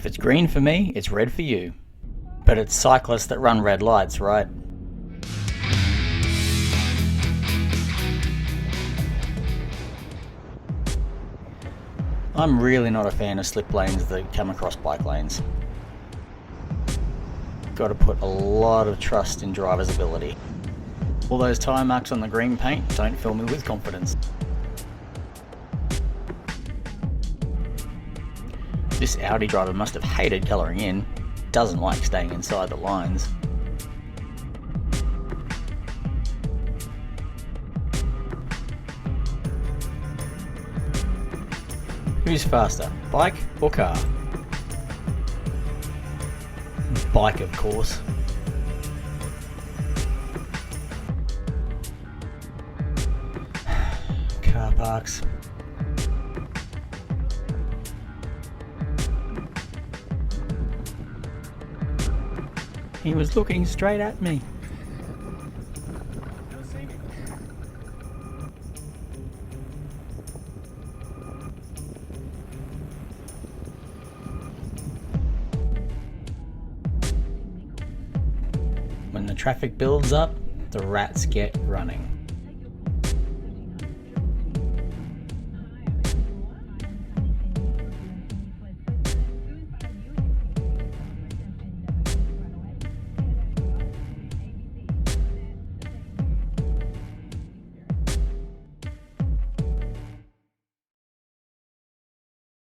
If it's green for me, it's red for you. But it's cyclists that run red lights, right? I'm really not a fan of slip lanes that come across bike lanes. Got to put a lot of trust in driver's ability. All those tyre marks on the green paint don't fill me with confidence. This Audi driver must have hated colouring in, doesn't like staying inside the lines. Who's faster, bike or car? Bike, of course. Car parks. He was looking straight at me. When the traffic builds up, the rats get running.